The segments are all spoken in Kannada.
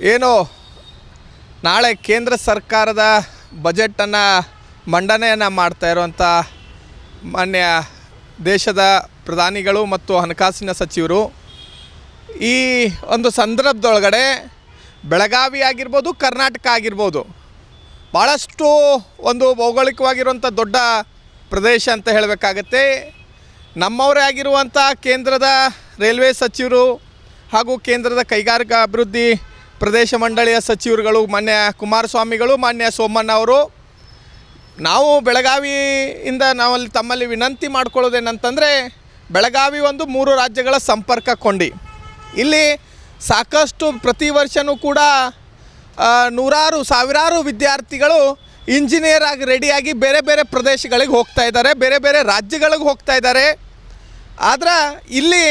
ಏನು ನಾಳೆ ಕೇಂದ್ರ ಸರ್ಕಾರದ ಬಜೆಟನ್ನು ಮಂಡನೆಯನ್ನು ಮಾಡ್ತಾ ಇರುವಂಥ ಮಾನ್ಯ ದೇಶದ ಪ್ರಧಾನಿಗಳು ಮತ್ತು ಹಣಕಾಸಿನ ಸಚಿವರು ಈ ಒಂದು ಸಂದರ್ಭದೊಳಗಡೆ ಬೆಳಗಾವಿ ಆಗಿರ್ಬೋದು, ಕರ್ನಾಟಕ ಆಗಿರ್ಬೋದು, ಭಾಳಷ್ಟು ಒಂದು ಭೌಗೋಳಿಕವಾಗಿರುವಂಥ ದೊಡ್ಡ ಪ್ರದೇಶ ಅಂತ ಹೇಳಬೇಕಾಗತ್ತೆ. ನಮ್ಮವರೇ ಆಗಿರುವಂಥ ಕೇಂದ್ರದ ರೈಲ್ವೆ ಸಚಿವರು ಹಾಗೂ ಕೇಂದ್ರದ ಕೈಗಾರಿಕಾ ಅಭಿವೃದ್ಧಿ ಪ್ರದೇಶ ಮಂಡಳಿಯ ಸಚಿವರುಗಳು ಮಾನ್ಯ ಕುಮಾರಸ್ವಾಮಿಗಳು, ಮಾನ್ಯ ಸೋಮಣ್ಣ ಅವರು, ನಾವು ಬೆಳಗಾವಿಯಿಂದ ತಮ್ಮಲ್ಲಿ ವಿನಂತಿ ಮಾಡ್ಕೊಳ್ಳೋದೇನಂತಂದರೆ, ಬೆಳಗಾವಿ ಒಂದು 3 ರಾಜ್ಯಗಳ ಸಂಪರ್ಕ ಕೊಂಡಿ. ಇಲ್ಲಿ ಸಾಕಷ್ಟು ಪ್ರತಿ ವರ್ಷವೂ ಕೂಡ ಸಾವಿರಾರು ವಿದ್ಯಾರ್ಥಿಗಳು ಇಂಜಿನಿಯರ್ ಆಗಿ ರೆಡಿಯಾಗಿ ಬೇರೆ ಬೇರೆ ಪ್ರದೇಶಗಳಿಗೆ ಹೋಗ್ತಾ ಇದ್ದಾರೆ, ಬೇರೆ ಬೇರೆ ರಾಜ್ಯಗಳಿಗೆ ಹೋಗ್ತಾ ಇದ್ದಾರೆ. ಆದ್ರೆ ಇಲ್ಲಿ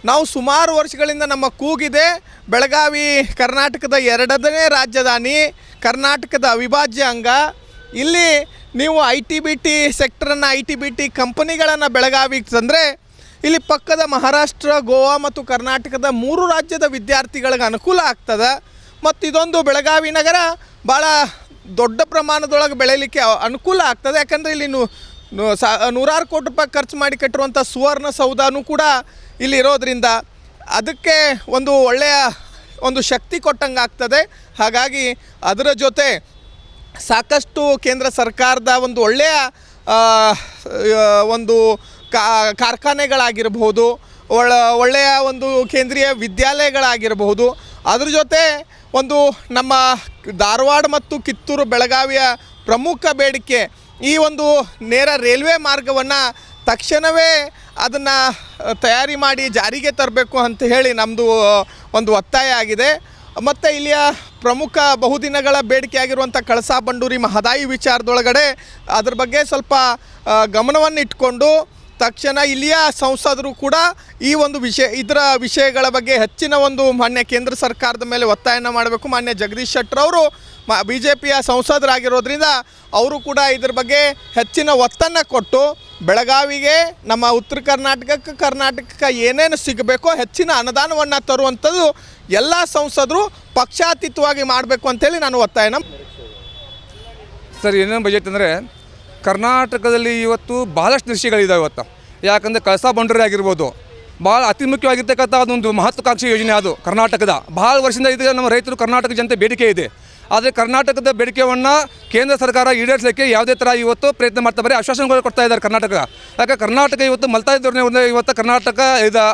ನಾವು ಸುಮಾರು ವರ್ಷಗಳಿಂದ ನಮ್ಮ ಕೂಗಿದೆ, ಬೆಳಗಾವಿ ಕರ್ನಾಟಕದ 2ನೇ ರಾಜಧಾನಿ, ಕರ್ನಾಟಕದ ಅವಿಭಾಜ್ಯ ಅಂಗ. ಇಲ್ಲಿ ನೀವು ITBT ಸೆಕ್ಟರನ್ನು, ITBT ಕಂಪನಿಗಳನ್ನು ಬೆಳಗಾವಿಗೆ ತಂದರೆ ಇಲ್ಲಿ ಪಕ್ಕದ ಮಹಾರಾಷ್ಟ್ರ, ಗೋವಾ ಮತ್ತು ಕರ್ನಾಟಕದ 3 ರಾಜ್ಯದ ವಿದ್ಯಾರ್ಥಿಗಳಿಗೆ ಅನುಕೂಲ ಆಗ್ತದೆ. ಮತ್ತು ಇದೊಂದು ಬೆಳಗಾವಿ ನಗರ ಭಾಳ ದೊಡ್ಡ ಪ್ರಮಾಣದೊಳಗೆ ಬೆಳೀಲಿಕ್ಕೆ ಅನುಕೂಲ ಆಗ್ತದೆ. ಯಾಕಂದರೆ ಇಲ್ಲಿ ನೂರಾರು ಕೋಟಿ ರೂಪಾಯಿ ಖರ್ಚು ಮಾಡಿ ಕಟ್ಟಿರುವಂಥ ಸುವರ್ಣ ಸೌಧನೂ ಕೂಡ ಇಲ್ಲಿ ಇರೋದರಿಂದ ಅದಕ್ಕೆ ಒಂದು ಒಳ್ಳೆಯ ಒಂದು ಶಕ್ತಿ ಕೊಟ್ಟಂಗೆ ಆಗ್ತದೆ. ಹಾಗಾಗಿ ಅದರ ಜೊತೆ ಸಾಕಷ್ಟು ಕೇಂದ್ರ ಸರ್ಕಾರದ ಒಂದು ಒಳ್ಳೆಯ ಒಂದು ಕಾರ್ಖಾನೆಗಳಾಗಿರ್ಬೋದು, ಒಳ್ಳೆಯ ಒಂದು ಕೇಂದ್ರೀಯ ವಿದ್ಯಾಲಯಗಳಾಗಿರಬಹುದು. ಅದ್ರ ಜೊತೆ ಒಂದು ನಮ್ಮ ಧಾರವಾಡ ಮತ್ತು ಕಿತ್ತೂರು ಬೆಳಗಾವಿಯ ಪ್ರಮುಖ ಬೇಡಿಕೆ ಈ ಒಂದು ನೇರ ರೈಲ್ವೆ ಮಾರ್ಗವನ್ನು ತಕ್ಷಣವೇ ಅದನ್ನು ತಯಾರಿ ಮಾಡಿ ಜಾರಿಗೆ ತರಬೇಕು ಅಂತ ಹೇಳಿ ನಮ್ಮದು ಒಂದು ಒತ್ತಾಯ ಆಗಿದೆ. ಮತ್ತು ಇಲ್ಲಿಯ ಪ್ರಮುಖ ಬಹುದಿನಗಳ ಬೇಡಿಕೆಯಾಗಿರುವಂಥ ಕಳಸಾ ಬಂಡೂರಿ ಮಹದಾಯಿ ವಿಚಾರದೊಳಗಡೆ ಅದ್ರ ಬಗ್ಗೆ ಸ್ವಲ್ಪ ಗಮನವನ್ನು ಇಟ್ಕೊಂಡು ತಕ್ಷಣ ಇಲ್ಲಿಯ ಸಂಸದರು ಕೂಡ ಈ ಒಂದು ಇದರ ವಿಷಯಗಳ ಬಗ್ಗೆ ಹೆಚ್ಚಿನ ಒಂದು ಮಾನ್ಯ ಕೇಂದ್ರ ಸರ್ಕಾರದ ಮೇಲೆ ಒತ್ತಾಯನ ಮಾಡಬೇಕು. ಮಾನ್ಯ ಜಗದೀಶ್ ಶೆಟ್ಟರ್ ಅವರು BJPಯ ಸಂಸದರಾಗಿರೋದ್ರಿಂದ ಅವರು ಕೂಡ ಇದ್ರ ಬಗ್ಗೆ ಹೆಚ್ಚಿನ ಒತ್ತನ್ನು ಕೊಟ್ಟು ಬೆಳಗಾವಿಗೆ, ನಮ್ಮ ಉತ್ತರ ಕರ್ನಾಟಕಕ್ಕೆ ಏನೇನು ಸಿಗಬೇಕೋ ಹೆಚ್ಚಿನ ಅನುದಾನವನ್ನು ತರುವಂಥದ್ದು ಎಲ್ಲ ಸಂಸದರು ಪಕ್ಷಾತೀತವಾಗಿ ಮಾಡಬೇಕು ಅಂತೇಳಿ ನಾನು ಒತ್ತಾಯನ. ಸರ್, ಏನೇನು ಬಜೆಟ್ ಅಂದರೆ ಕರ್ನಾಟಕದಲ್ಲಿ ಇವತ್ತು ಭಾಳಷ್ಟು ವಿಷಯಗಳಿದ್ದಾವೆ ಇವತ್ತು. ಯಾಕಂದರೆ ಕಳಸಾ ಬಂಡೂರಿ ಆಗಿರ್ಬೋದು, ಭಾಳ ಅತಿ ಮುಖ್ಯವಾಗಿರ್ತಕ್ಕಂಥ ಅದೊಂದು ಮಹತ್ವಾಕಾಂಕ್ಷಿ ಯೋಜನೆ. ಅದು ಕರ್ನಾಟಕದ ಭಾಳ ವರ್ಷದಿಂದ ಇದೆ. ನಮ್ಮ ರೈತರು, ಕರ್ನಾಟಕ ಜನತೆ ಬೇಡಿಕೆ ಇದೆ. ಆದರೆ ಕರ್ನಾಟಕದ ಬೇಡಿಕೆಯನ್ನು ಕೇಂದ್ರ ಸರ್ಕಾರ ಈಡೇರಿಸಲಿಕ್ಕೆ ಯಾವುದೇ ಥರ ಇವತ್ತು ಪ್ರಯತ್ನ ಮಾಡ್ತಾ ಬರೀ ಆಶ್ವಾಸನೆಗಳು ಕೊಡ್ತಾ ಇದ್ದಾರೆ ಕರ್ನಾಟಕ. ಯಾಕೆ ಕರ್ನಾಟಕ ಇವತ್ತು ಮಲ್ತಾಯಿ ಧೋರಣೆ ಇವತ್ತು ಕರ್ನಾಟಕ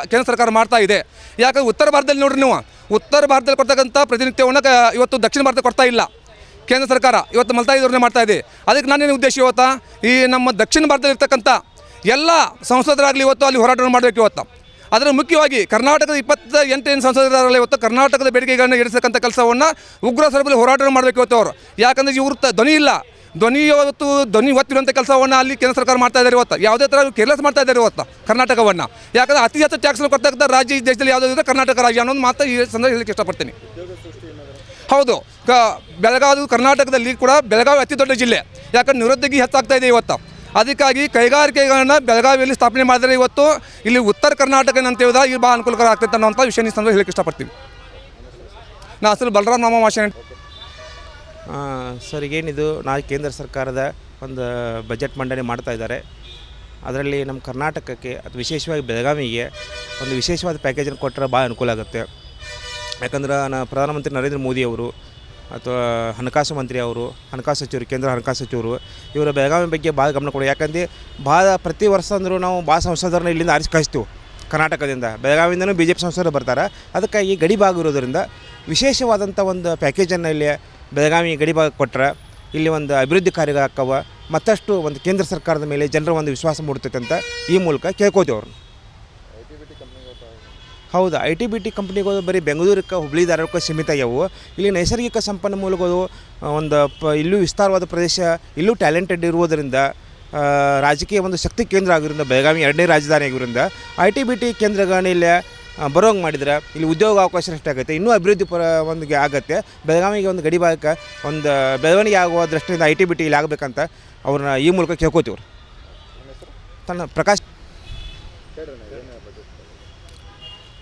ಕೇಂದ್ರ ಸರ್ಕಾರ ಮಾಡ್ತಾ ಇದೆ. ಯಾಕಂದ್ರೆ ಉತ್ತರ ಭಾರತದಲ್ಲಿ ನೋಡ್ರಿ ನೀವು, ಉತ್ತರ ಭಾರತದಲ್ಲಿ ಕೊಡ್ತಕ್ಕಂಥ ಪ್ರತಿನಿತ್ಯವನ್ನು ಇವತ್ತು ದಕ್ಷಿಣ ಭಾರತ ಕೊಡ್ತಾ ಇಲ್ಲ ಕೇಂದ್ರ ಸರ್ಕಾರ. ಇವತ್ತು ಮಲ್ತಾಯಿ ಧೋರಣೆ ಮಾಡ್ತಾ ಇದೆ. ಅದಕ್ಕೆ ನಾನೇನು ಉದ್ದೇಶ ಇವತ್ತು ಈ ನಮ್ಮ ದಕ್ಷಿಣ ಭಾರತದಲ್ಲಿ ಇರ್ತಕ್ಕಂಥ ಎಲ್ಲ ಸಂಸದರಾಗಲಿ ಇವತ್ತು ಅಲ್ಲಿ ಹೋರಾಟ ಮಾಡಬೇಕು. ಇವತ್ತು ಅದರ ಮುಖ್ಯವಾಗಿ ಕರ್ನಾಟಕದ 28 ಸಂಸದರಲ್ಲಿ ಇವತ್ತು ಕರ್ನಾಟಕದ ಬೇಡಿಕೆಗಳನ್ನು ಈಡೇರಿಸತಕ್ಕಂಥ ಕೆಲಸವನ್ನು ಉಗ್ರ ಸ್ವರೂಪದಲ್ಲಿ ಹೋರಾಟ ಮಾಡಬೇಕು ಇವತ್ತು ಅವರು. ಯಾಕಂದರೆ ಇವ್ರ ಧ್ವನಿ ಇಲ್ಲ, ಧ್ವನಿ ಒತ್ತಿರುವಂಥ ಕೆಲಸವನ್ನು ಅಲ್ಲಿ ಕೇಂದ್ರ ಸರ್ಕಾರ ಮಾಡ್ತಾ ಇದ್ದಾರೆ. ಇವತ್ತು ಯಾವುದೇ ಥರ ಕೇರ್ಲೆಸ್ ಮಾಡ್ತಾ ಇದ್ದಾರೆ ಇವತ್ತು ಕರ್ನಾಟಕವನ್ನು. ಯಾಕಂದರೆ ಅತಿ ಹೆಚ್ಚು ಟ್ಯಾಕ್ಸ್ ಕೊಡ್ತಕ್ಕಂಥ ರಾಜ್ಯ ಈ ದೇಶದಲ್ಲಿ ಯಾವುದಾದ್ರು ಕರ್ನಾಟಕ ರಾಜ್ಯ ಅನ್ನೋದು ಮಾತ್ರ ಈ ಸಂದರ್ಭ ಹೇಳಲಿಕ್ಕೆ ಇಷ್ಟಪಡ್ತೀನಿ. ಹೌದು, ಬೆಳಗಾವಿ ಕರ್ನಾಟಕದಲ್ಲಿ ಕೂಡ ಬೆಳಗಾವಿ ಅತಿ ದೊಡ್ಡ ಜಿಲ್ಲೆ. ಯಾಕಂದ್ರೆ ನಿರುದ್ಯೋಗಿ ಹೆಚ್ಚಾಗ್ತಾ ಇದೆ ಇವತ್ತು. ಅದಕ್ಕಾಗಿ ಕೈಗಾರಿಕೆಗಳನ್ನು ಬೆಳಗಾವಿಯಲ್ಲಿ ಸ್ಥಾಪನೆ ಮಾಡಿದರೆ ಇವತ್ತು ಇಲ್ಲಿ ಉತ್ತರ ಕರ್ನಾಟಕ ಅಂತ ಹೇಳಿದಾಗ ಇಲ್ಲಿ ಭಾಳ ಅನುಕೂಲಕರ ಆಗ್ತೈತೆ ಅನ್ನೋಂಥ ವಿಷಯ ಈ ಸಂದರ್ಭ ಹೇಳಕ್ಕೆ ಇಷ್ಟಪಡ್ತೀವಿ. ನಾ ಅಸಲು ಬಲರಾಮ್ ನಾಮ ಭಾಷೆ. ಸರ್, ಏನಿದು ಕೇಂದ್ರ ಸರ್ಕಾರದ ಒಂದು ಬಜೆಟ್ ಮಂಡನೆ ಮಾಡ್ತಾ ಇದ್ದಾರೆ. ಅದರಲ್ಲಿ ನಮ್ಮ ಕರ್ನಾಟಕಕ್ಕೆ ಅಥವಾ ವಿಶೇಷವಾಗಿ ಬೆಳಗಾವಿಗೆ ಒಂದು ವಿಶೇಷವಾದ ಪ್ಯಾಕೇಜನ್ನು ಕೊಟ್ಟರೆ ಭಾಳ ಅನುಕೂಲ ಆಗುತ್ತೆ. ಯಾಕಂದ್ರೆ ಪ್ರಧಾನಮಂತ್ರಿ ನರೇಂದ್ರ ಮೋದಿ ಅವರು ಅಥವಾ ಹಣಕಾಸು ಮಂತ್ರಿ ಅವರು, ಹಣಕಾಸು ಸಚಿವರು, ಕೇಂದ್ರ ಹಣಕಾಸು ಸಚಿವರು ಇವರು ಬೆಳಗಾವಿ ಬಗ್ಗೆ ಭಾಳ ಗಮನ ಕೊಡಿ. ಯಾಕಂದರೆ ಭಾಳ ಪ್ರತಿ ವರ್ಷ ಅಂದರೂ ನಾವು ಭಾಳ ಸಂಸದರನ್ನ ಇಲ್ಲಿಂದ ಆರಿಸಿ ಕಳಿಸ್ತೀವಿ ಕರ್ನಾಟಕದಿಂದ. ಬೆಳಗಾವಿಯಿಂದನೂ BJP ಸಂಸದರು ಬರ್ತಾರೆ. ಅದಕ್ಕಾಗಿ ಗಡಿ ಭಾಗ ಇರೋದರಿಂದ ವಿಶೇಷವಾದಂಥ ಒಂದು ಪ್ಯಾಕೇಜನ್ನು ಇಲ್ಲಿ ಬೆಳಗಾವಿ ಗಡಿ ಭಾಗ ಕೊಟ್ಟರೆ ಇಲ್ಲಿ ಒಂದು ಅಭಿವೃದ್ಧಿ ಕಾರ್ಯಗಳಾಕ್ಕವ, ಮತ್ತಷ್ಟು ಒಂದು ಕೇಂದ್ರ ಸರ್ಕಾರದ ಮೇಲೆ ಜನರ ಒಂದು ವಿಶ್ವಾಸ ಮೂಡ್ತೈತೆ ಅಂತ ಈ ಮೂಲಕ ಕೇಳ್ಕೋತೀವಿ ಅವ್ರನ್ನ. ಹೌದು, ITBT ಕಂಪ್ನಿಗಳು ಬರೀ ಬೆಂಗಳೂರಕ್ಕೆ, ಹುಬ್ಳಿ, ಧಾರವಾಡಕ್ಕೆ ಸೀಮಿತ ಆಗ್ಯಾವು. ಇಲ್ಲಿ ನೈಸರ್ಗಿಕ ಸಂಪನ್ಮೂಲಗಳು ಒಂದು ಇಲ್ಲೂ ವಿಸ್ತಾರವಾದ ಪ್ರದೇಶ, ಇಲ್ಲೂ ಟ್ಯಾಲೆಂಟೆಡ್ ಇರುವುದರಿಂದ, ರಾಜಕೀಯ ಒಂದು ಶಕ್ತಿ ಕೇಂದ್ರ ಆಗಿರೋದ್ರಿಂದ, ಬೆಳಗಾವಿ 2ನೇ ರಾಜಧಾನಿ ಆಗಿರೋದ್ರಿಂದ ITBT ಕೇಂದ್ರಗಳನ್ನ ಇಲ್ಲಿ ಬರೋಂಗೆ ಮಾಡಿದ್ರೆ ಇಲ್ಲಿ ಉದ್ಯೋಗ ಅವಕಾಶ ಅಷ್ಟಾಗುತ್ತೆ, ಇನ್ನೂ ಅಭಿವೃದ್ಧಿ ಒಂದು ಆಗುತ್ತೆ. ಬೆಳಗಾವಿಗೆ ಒಂದು ಗಡಿ ಭಾಗಕ್ಕೆ ಒಂದು ಬೆಳವಣಿಗೆ ಆಗುವ ದೃಷ್ಟಿಯಿಂದ ITBT ಇಲ್ಲಿ ಆಗಬೇಕಂತ ಅವ್ರನ್ನ ಈ ಮೂಲಕ ಕೇಳ್ಕೋತೀವ್ರು. ತನ್ನ ಪ್ರಕಾಶ್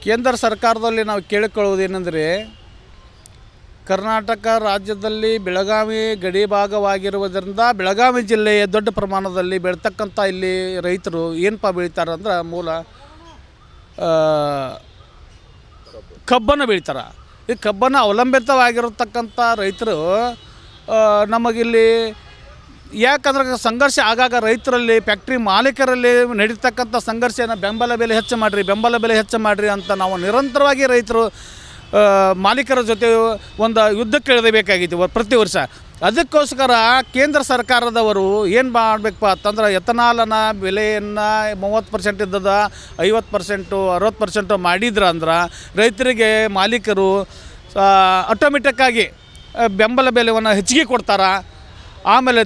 ಕೇಂದ್ರ ಸರ್ಕಾರದಲ್ಲಿ ನಾವು ಕೇಳಿಕೊಳ್ಳುವುದೇನೆಂದರೆ, ಕರ್ನಾಟಕ ರಾಜ್ಯದಲ್ಲಿ ಬೆಳಗಾವಿ ಗಡಿ ಭಾಗವಾಗಿರುವುದರಿಂದ ಬೆಳಗಾವಿ ಜಿಲ್ಲೆಯ ದೊಡ್ಡ ಪ್ರಮಾಣದಲ್ಲಿ ಬೆಳೀತಕ್ಕಂಥ ಇಲ್ಲಿ ರೈತರು ಏನಪ್ಪ ಬೆಳೀತಾರೆ ಅಂದ್ರೆ ಮೂಲ ಕಬ್ಬನ್ನು ಬೆಳೀತಾರೆ. ಈ ಕಬ್ಬನ್ನು ಅವಲಂಬಿತವಾಗಿರತಕ್ಕಂಥ ರೈತರು ನಮಗಿಲ್ಲಿ ಯಾಕಂದ್ರೆ ಸಂಘರ್ಷ ಆಗಾಗ ರೈತರಲ್ಲಿ ಫ್ಯಾಕ್ಟ್ರಿ ಮಾಲೀಕರಲ್ಲಿ ನಡೀತಕ್ಕಂಥ ಸಂಘರ್ಷನ ಬೆಂಬಲ ಬೆಲೆ ಹೆಚ್ಚು ಮಾಡಿರಿ ಅಂತ ನಾವು ನಿರಂತರವಾಗಿ ರೈತರು ಮಾಲೀಕರ ಜೊತೆ ಒಂದು ಯುದ್ಧಕ್ಕೆ ಇಳಿಬೇಕಾಗಿತ್ತು ಪ್ರತಿ ವರ್ಷ. ಅದಕ್ಕೋಸ್ಕರ ಕೇಂದ್ರ ಸರ್ಕಾರದವರು ಏನು ಮಾಡಬೇಕಪ್ಪ ಅಂತಂದ್ರೆ ಎಥನಾಲನ ಬೆಲೆಯನ್ನು 30% ಇದ್ದದ 50% 60% ಮಾಡಿದ್ರ ಅಂದ್ರೆ ರೈತರಿಗೆ ಮಾಲೀಕರು ಆಟೋಮೆಟಿಕ್ಕಾಗಿ ಬೆಂಬಲ ಬೆಲೆಯನ್ನು ಹೆಚ್ಚಿಗೆ ಕೊಡ್ತಾರೆ. ಆಮೇಲೆ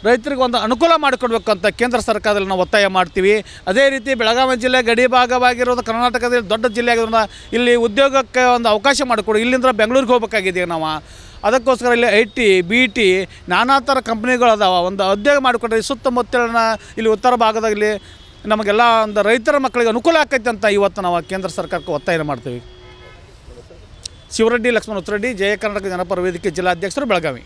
ರೈತರಿಗೆ ಒಂದು ಅನುಕೂಲ ಮಾಡಿಕೊಡ್ಬೇಕಂತ ಕೇಂದ್ರ ಸರ್ಕಾರದಲ್ಲಿ ನಾವು ಒತ್ತಾಯ ಮಾಡ್ತೀವಿ. ಅದೇ ರೀತಿ ಬೆಳಗಾವಿ ಜಿಲ್ಲೆ ಗಡಿ ಭಾಗವಾಗಿರೋದು ಕರ್ನಾಟಕದಲ್ಲಿ ದೊಡ್ಡ ಜಿಲ್ಲೆ ಆಗಿರೋದ್ರಿಂದ ಇಲ್ಲಿ ಉದ್ಯೋಗಕ್ಕೆ ಒಂದು ಅವಕಾಶ ಮಾಡಿಕೊಡಿ. ಇಲ್ಲಿಂದ ಬೆಂಗಳೂರಿಗೆ ಹೋಗ್ಬೇಕಾಗಿದ್ದೀವಿ ನಾವು. ಅದಕ್ಕೋಸ್ಕರ ಇಲ್ಲಿ IT BT ನಾನಾ ಥರ ಕಂಪ್ನಿಗಳದಾವ. ಒಂದು ಉದ್ಯೋಗ ಮಾಡಿಕೊಡ್ರಿ. ಸುತ್ತಮುತ್ತಲಿನ ಇಲ್ಲಿ ಉತ್ತರ ಭಾಗದಲ್ಲಿ ನಮಗೆಲ್ಲ ಒಂದು ರೈತರ ಮಕ್ಕಳಿಗೆ ಅನುಕೂಲ ಆಕೈತೆ ಅಂತ ಇವತ್ತು ನಾವು ಕೇಂದ್ರ ಸರ್ಕಾರಕ್ಕೆ ಒತ್ತಾಯ ಮಾಡ್ತೀವಿ. ಶಿವರೆಡ್ಡಿ ಲಕ್ಷ್ಮಣ ಉತ್ತರೆಡ್ಡಿ, ಜಯ ಕರ್ನಾಟಕ ಜನಪರ ವೇದಿಕೆ ಜಿಲ್ಲಾಧ್ಯಕ್ಷರು, ಬೆಳಗಾವಿ.